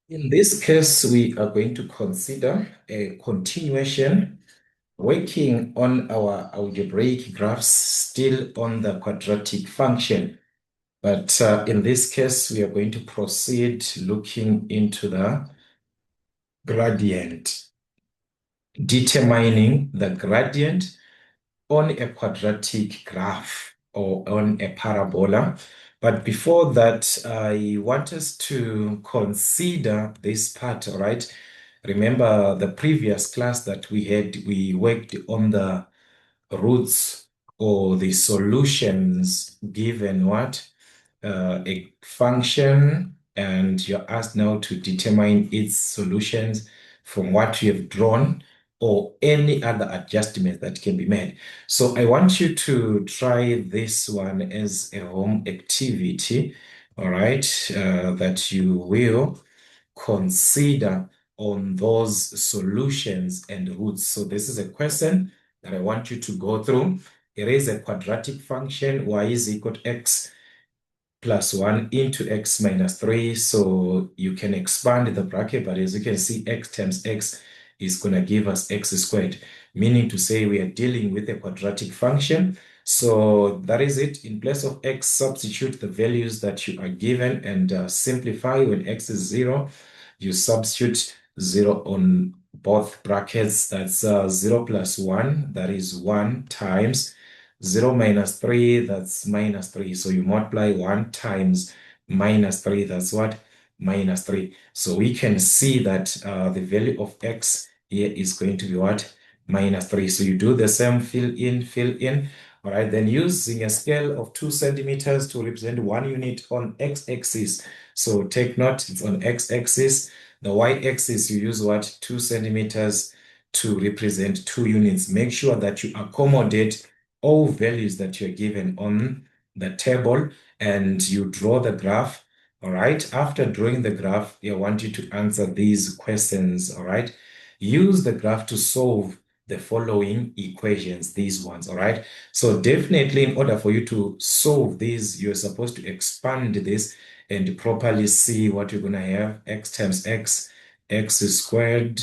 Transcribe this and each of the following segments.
In this case, we are going to consider a continuation working on our algebraic graphs still on the quadratic function. But in this case, we are going to proceed looking into the gradient, determining the gradient on a quadratic graph or on a parabola. But before that, I want us to consider this part, all right? Remember the previous class that we had, we worked on the roots or the solutions given what? A function, and you're asked now to determine its solutions from what you have drawn or any other adjustment that can be made. So I want you to try this one as a home activity, all right, that you will consider on those solutions and roots. So this is a question that I want you to go through. It is a quadratic function, y is equal to x plus 1 into x minus 3. So you can expand the bracket, but as you can see, x times x is going to give us x squared, meaning to say we are dealing with a quadratic function. So that is it. In place of x, substitute the values that you are given and simplify. When x is 0, you substitute 0 on both brackets. That's 0 plus 1, that is 1 times 0 minus 3, that's minus 3. So you multiply 1 times minus 3, that's what? Minus 3. So we can see that the value of x here is going to be what? Minus 3. So you do the same, fill in, fill in. All right, then using a scale of 2 centimeters to represent 1 unit on x-axis. So take note, it's on x-axis. The y-axis, you use what? 2 centimeters to represent 2 units. Make sure that you accommodate all values that you're given on the table and you draw the graph. All right. After drawing the graph, I want you to answer these questions. All right. Use the graph to solve the following equations, these ones. All right. So definitely in order for you to solve these, you're supposed to expand this and properly see what you're going to have. X times x, x squared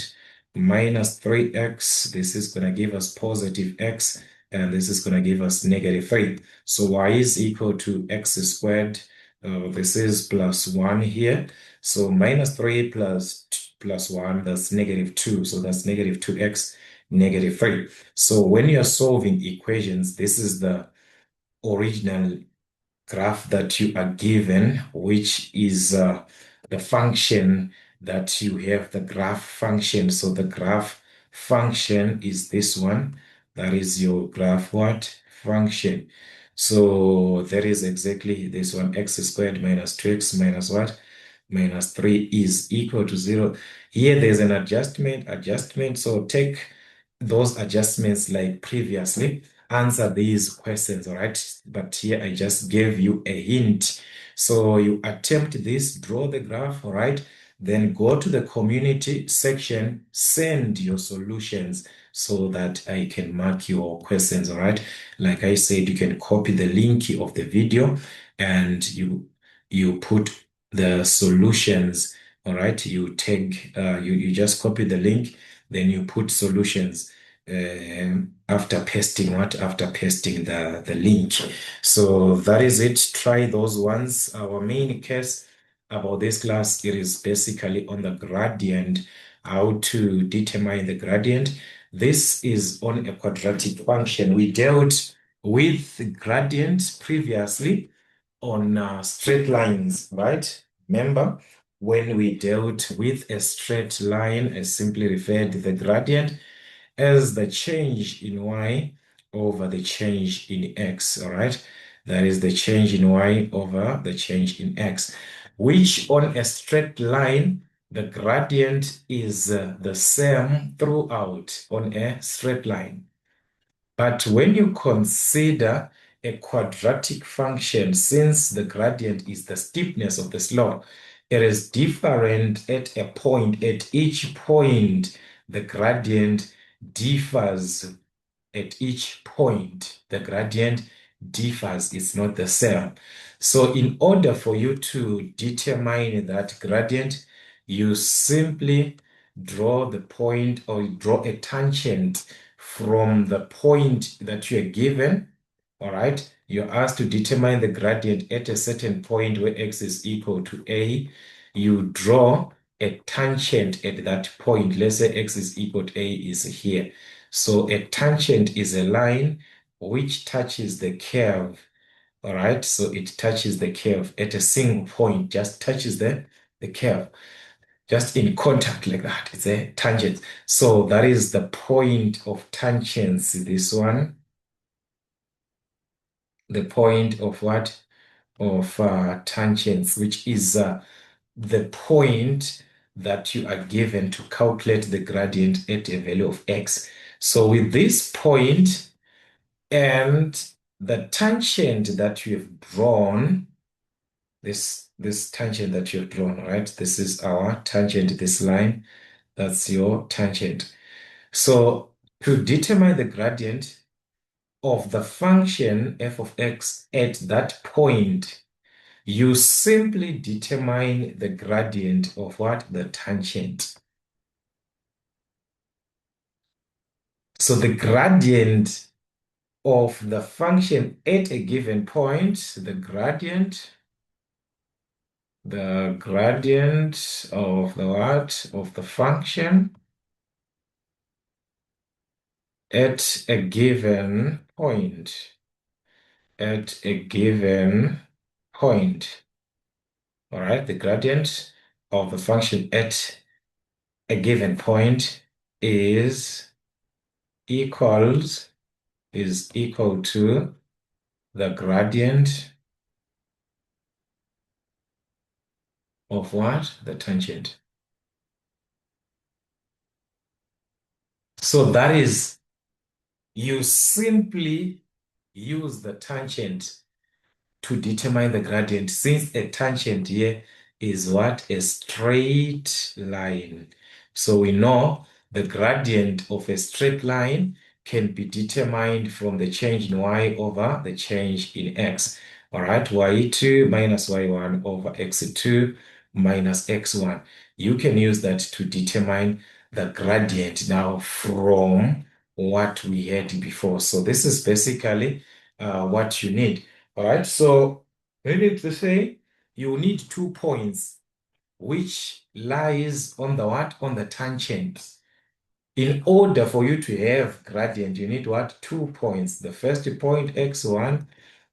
minus 3x. This is going to give us positive x, and this is going to give us negative 3. So y is equal to x squared. This is plus 1 here. So minus 3 plus 1, that's negative 2. So that's negative 2x, negative 3. So when you're solving equations, this is the original graph that you are given, which is the function that you have, the graph function. So the graph function is this one. That is your graph what? Function. So that is exactly this one, x squared minus 2x minus what? Minus 3 is equal to 0. Here there's an adjustment. So take those adjustments like previously, answer these questions, all right? But here I just gave you a hint. So you attempt this, draw the graph, all right? Then go to the community section, send your solutions so that I can mark your questions, all right? Like I said, you can copy the link of the video and you put the solutions, all right? You take, you just copy the link, then you put solutions after pasting what? After pasting the link. So that is it. Try those ones. Our main case about this class, it is basically on the gradient, how to determine the gradient. This is on a quadratic function. We dealt with gradient previously on straight lines, right? Remember, when we dealt with a straight line, I simply referred to the gradient as the change in y over the change in x, all right? That is the change in y over the change in x, which on a straight line, the gradient is the same throughout on a straight line. But when you consider a quadratic function, since the gradient is the steepness of the slope, it is different at a point. At each point, the gradient differs. At each point, the gradient differs. It's not the same. So in order for you to determine that gradient, you simply draw the point or you draw a tangent from the point that you are given. All right. You're asked to determine the gradient at a certain point where x is equal to a. You draw a tangent at that point. Let's say x is equal to a is here. So a tangent is a line which touches the curve. All right. So it touches the curve at a single point, just touches the curve, just in contact like that. It's a tangent. So that is the point of tangents. This one, the point of what? Of tangents, which is the point that you are given to calculate the gradient at a value of x. So with this point and the tangent that you have drawn, this tangent that you've drawn, right? This is our tangent, this line, that's your tangent. So to determine the gradient of the function f of x at that point, you simply determine the gradient of what? The tangent. So the gradient of the function at a given point, the gradient of the what? Of the function at a given point. At a given point. All right, the gradient of the function at a given point is equals is equal to the gradient of what? The tangent. So that is, you simply use the tangent to determine the gradient, since a tangent here is what? A straight line. So we know the gradient of a straight line can be determined from the change in y over the change in x. All right, y2 minus y1 over x2 minus x1. You can use that to determine the gradient now from what we had before. So this is basically what you need. All right, so needless to say, you need 2 points, which lies on the what? On the tangent. In order for you to have gradient, you need what? 2 points. The first point, x1,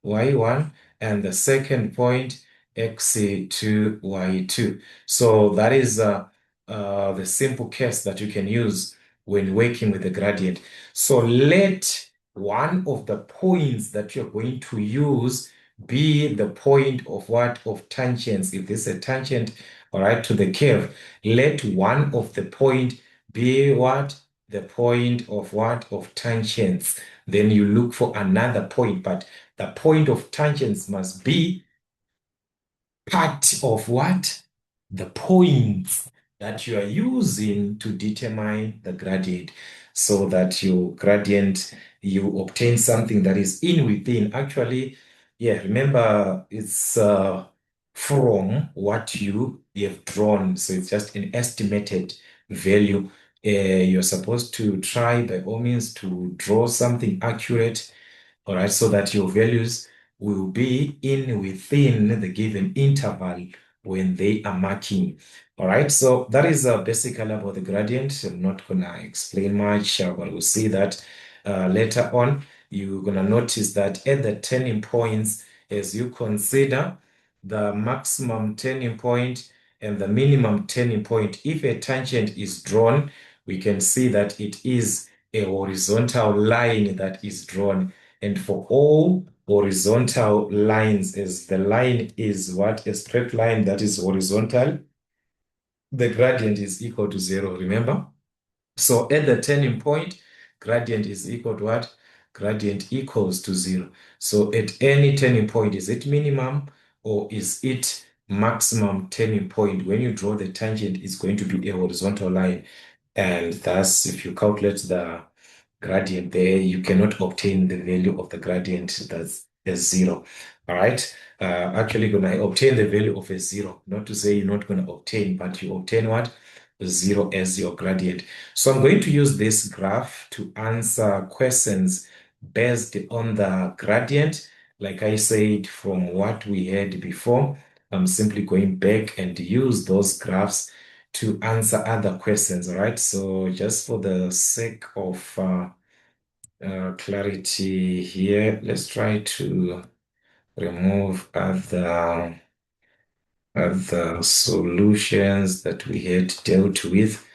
y1, and the second point, x2, y2. So that is the simple case that you can use when working with the gradient. So let one of the points that you're going to use be the point of what? Of tangents. If this is a tangent, all right, to the curve, let one of the point be what? The point of what? Of tangents. Then you look for another point, but the point of tangents must be part of what? The points that you are using to determine the gradient, so that your gradient, you obtain something that is in within. Actually, yeah, remember it's from what you have drawn. So it's just an estimated value. You're supposed to try by all means to draw something accurate, all right, so that your values will be in within the given interval when they are marking. All right, so that is basically about the gradient. I'm not gonna explain much, but we'll see that later on. You're gonna notice that at the turning points, as you consider the maximum turning point and the minimum turning point, if a tangent is drawn, we can see that it is a horizontal line that is drawn. And for all horizontal lines, as the line is what? A straight line that is horizontal, the gradient is equal to 0, remember? So at the turning point, gradient is equal to what? Gradient equals to 0. So at any turning point, is it minimum or is it maximum turning point? When you draw the tangent, it's going to be a horizontal line. And thus, if you calculate the gradient there, you cannot obtain the value of the gradient that's as 0. All right. Actually going to obtain the value of a zero. Not to say you're not going to obtain, but you obtain what? Zero as your gradient. So I'm going to use this graph to answer questions based on the gradient. Like I said, from what we had before, I'm simply going back and use those graphs to answer other questions. All right. So just for the sake of clarity here, let's try to remove other solutions that we had dealt with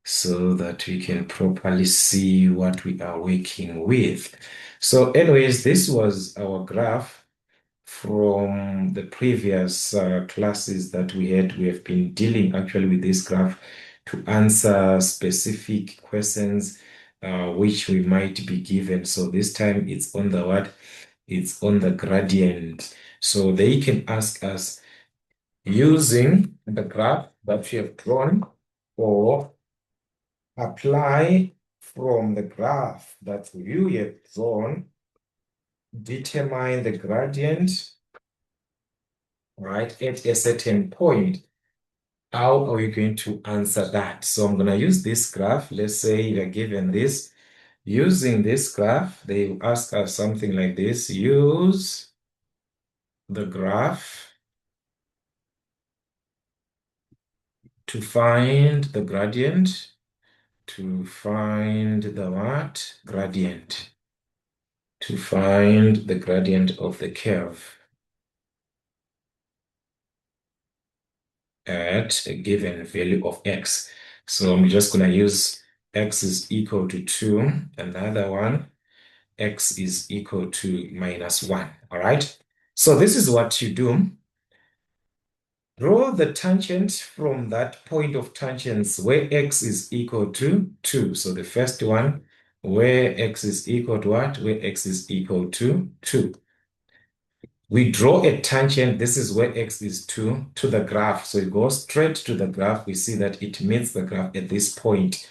so that we can properly see what we are working with. So anyways, this was our graph from the previous classes that we had. We have been dealing actually with this graph to answer specific questions which we might be given. So this time it's on the what? It's on the gradient. So they can ask us using the graph that we have drawn or apply from the graph that you have drawn, determine the gradient, right, at a certain point. How are you going to answer that? So I'm going to use this graph. Let's say you're given this. Using this graph, they ask us something like this. Use the graph to find the gradient, to find the what? Gradient. To find the gradient of the curve at a given value of x. So I'm just going to use x is equal to 2. Another one, x is equal to -1. All right. So this is what you do. Draw the tangent from that point of tangents where x is equal to 2. So the first one, where x is equal to what? Where x is equal to 2. We draw a tangent. This is where x is 2 to the graph. So it goes straight to the graph. We see that it meets the graph at this point.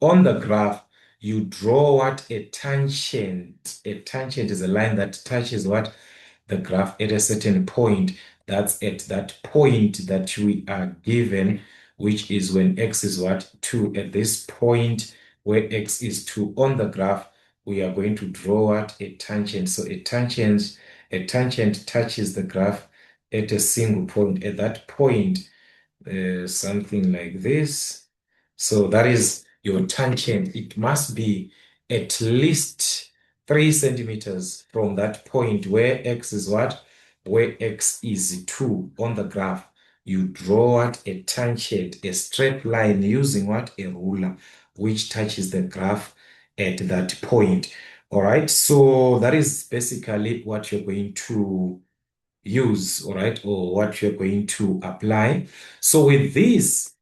On the graph, you draw what? A tangent. A tangent is a line that touches what? The graph at a certain point. That's at that point that we are given, which is when x is what? 2. At this point where x is 2 on the graph, we are going to draw what? A tangent. So a tangent touches the graph at a single point. At that point, something like this. So that is your tangent. It must be at least 3 centimeters from that point where x is what? Where x is 2 on the graph. You draw what? A tangent, a straight line using what? A ruler, which touches the graph at that point. All right, so that is basically what you're going to use, all right, or what you're going to apply. So with this,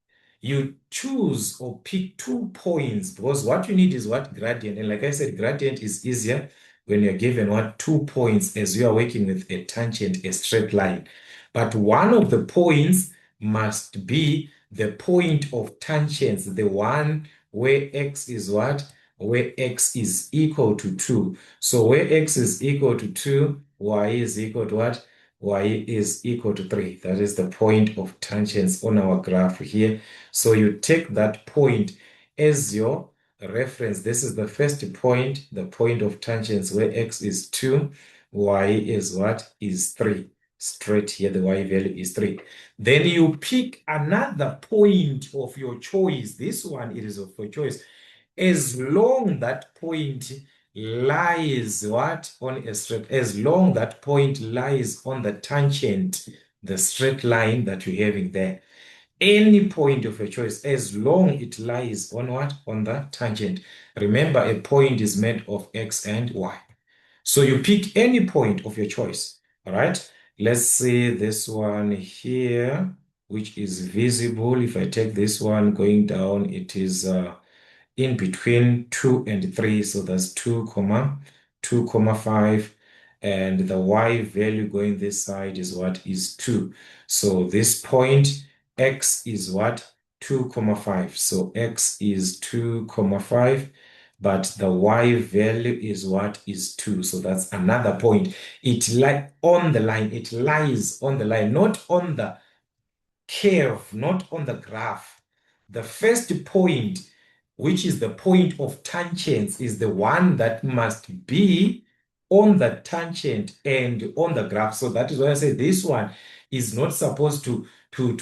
you choose or pick 2 points because what you need is what? Gradient. And like I said, gradient is easier when you're given what? 2 points as you are working with a tangent, a straight line. But one of the points must be the point of tangents, the one where x is what? Where x is equal to 2. So where x is equal to 2, y is equal to what? Y is equal to 3. That is the point of tangents on our graph here. So you take that point as your reference. This is the first point, the point of tangents where x is 2, y is what? Is 3. Straight here, the y value is 3. Then you pick another point of your choice. This one, it is of your choice. As long that point lies what? On a straight, as long that point lies on the tangent, the straight line that you're having there. Any point of your choice, as long it lies on what? On the tangent. Remember, a point is made of x and y. So you pick any point of your choice. All right. Let's say this one here, which is visible. If I take this one going down, it is in between 2 and 3. So that's 2 comma 2 comma 5. And the y value going this side is what? Is 2. So this point x is what? 2 comma 5. So x is 2 comma 5. but the y value is what? Is 2. So that's another point. It lies on the line. It lies on the line, not on the curve, not on the graph. The first point, which is the point of tangents, is the one that must be on the tangent and on the graph. So that is why I say this one is not supposed to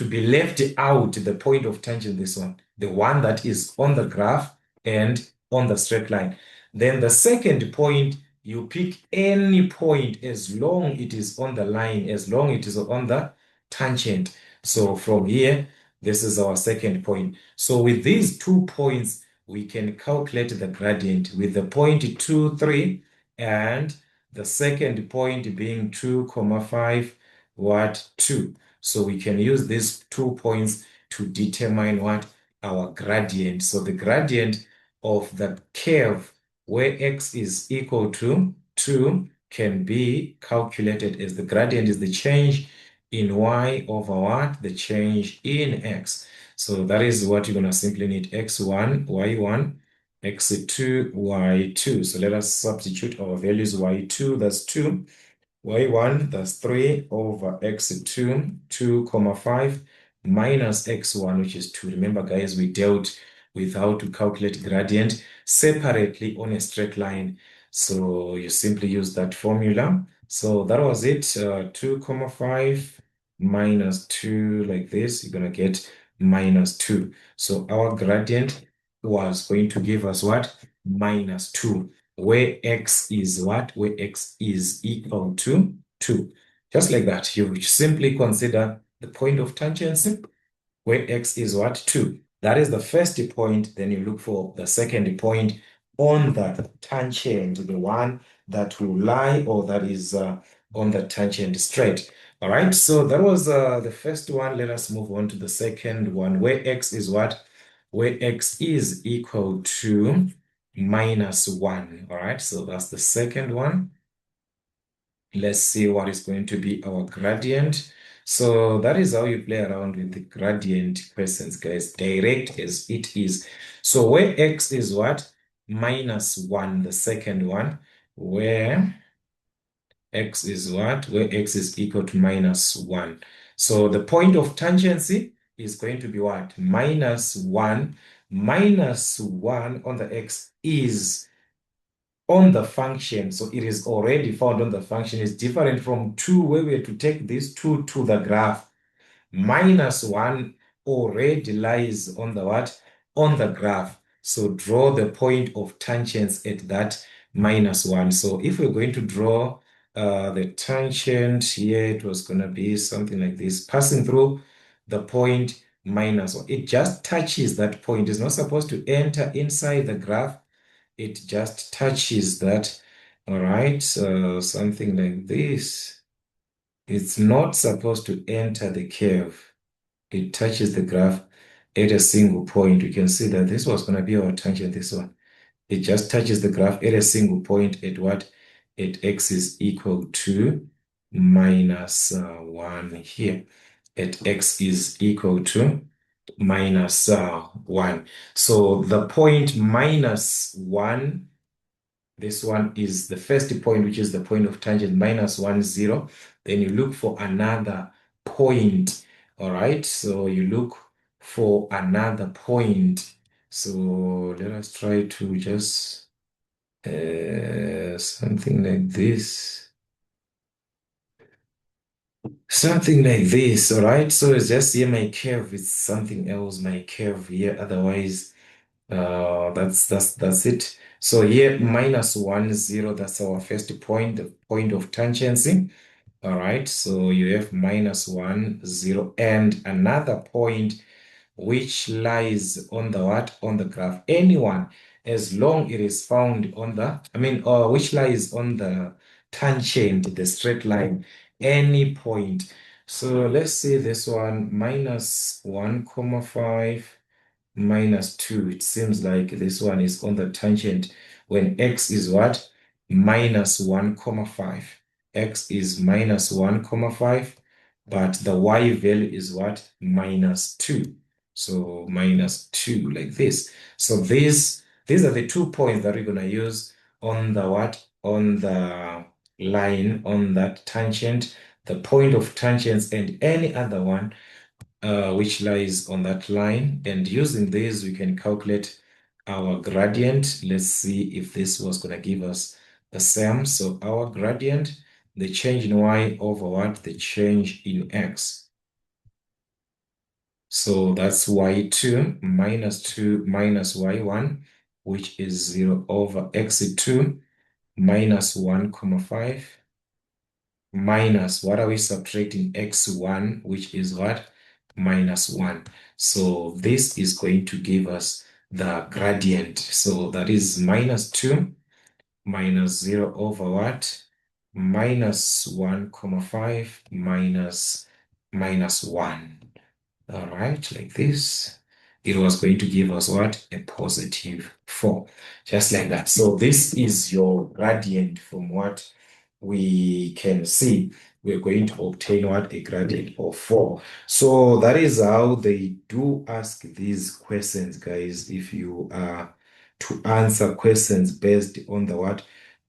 be left out, the point of tangent, this one, the one that is on the graph and on the straight line. Then the second point, you pick any point as long it is on the line, as long it is on the tangent. So from here, this is our second point. So with these 2 points, we can calculate the gradient with the point 2, 3, and the second point being 2, 5, what, 2. So we can use these 2 points to determine what? Our gradient. So the gradient of the curve where x is equal to 2 can be calculated as the gradient is the change in y over what? The change in x. So that is what you're going to simply need: x1, y1, x2, y2. So let us substitute our values: y2, that's 2, y1, that's 3 over x2, 2, 5, minus x1, which is 2. Remember, guys, we dealt with how to calculate gradient separately on a straight line. So you simply use that formula. So that was it. 2, 5 minus 2, like this. You're going to get minus 2. So our gradient was going to give us what? Minus 2, where x is what? Where x is equal to 2. Just like that, you simply consider the point of tangency where x is what? 2. That is the first point. Then you look for the second point on the tangent, the one that will lie or that is on the tangent straight. All right, so that was the first one. Let us move on to the second one, where x is what? Where x is equal to minus 1. All right, so that's the second one. Let's see what is going to be our gradient. So that is how you play around with the gradient questions, guys, direct as it is. So where x is what? Minus 1, the second one, where x is what? Where x is equal to minus 1. So the point of tangency is going to be what? Minus 1. Minus 1 on the x is on the function. So it is already found on the function. It's different from 2, where we have to take this 2 to the graph. Minus 1 already lies on the what? On the graph. So draw the point of tangents at that minus 1. So if we're going to draw the tangent here, it was going to be something like this, passing through the point minus 1. It just touches that point. It's not supposed to enter inside the graph. It just touches that. All right, so something like this. It's not supposed to enter the curve. It touches the graph at a single point. You can see that this was going to be our tangent, this one. It just touches the graph at a single point at what? At x is equal to minus 1 here. At x is equal to minus 1. So the point minus 1, this one is the first point, which is the point of tangent, minus 1, 0. Then you look for another point. All right, so you look for another point. So let us try to just something like this. Something like this, all right? So it's just here my curve, it's something else, my curve here. Otherwise, that's it. So here, minus 1, 0, that's our first point, the point of tangency. All right, so you have minus 1, 0, and another point which lies on the what? On the graph. Anyone, as long it is found on the, which lies on the tangent, the straight line, any point. So let's say this one, minus 1, 5, minus 2. It seems like this one is on the tangent when x is what? Minus 1, 5. X is minus 1, 5, but the y value is what? Minus 2. So minus 2, like this. So this These are the 2 points that we're going to use on the what? On the line, on that tangent, the point of tangents, and any other one which lies on that line. And using this, we can calculate our gradient. Let's see if this was going to give us the same. So our gradient, the change in y over what? The change in x. So that's y2 minus 2 minus y1, which is 0 over x2 minus 1 comma 5 minus, what are we subtracting? X1, which is what? Minus 1. So this is going to give us the gradient. So that is minus 2 minus 0 over what? Minus 1 comma 5 minus 1. All right, like this. It was going to give us what? A positive 4. Just like that. So this is your gradient from what we can see. We're going to obtain what? A gradient of 4. So that is how they do ask these questions, guys. If you are to answer questions based on the what?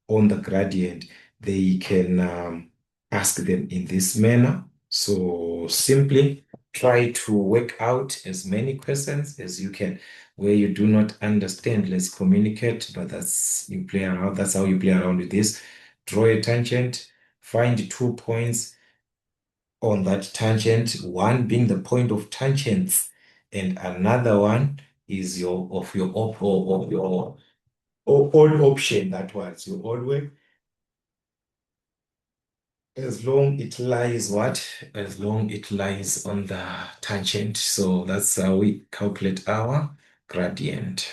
On the gradient, they can ask them in this manner. So simply try to work out as many questions as you can. Where you do not understand, let's communicate, but that's you play around. That's how you play around with this. Draw a tangent, find 2 points on that tangent, one being the point of tangents, and another one is your of your op or of your odd option, that was your odd way. As long it lies what? As long it lies on the tangent. So that's how we calculate our gradient.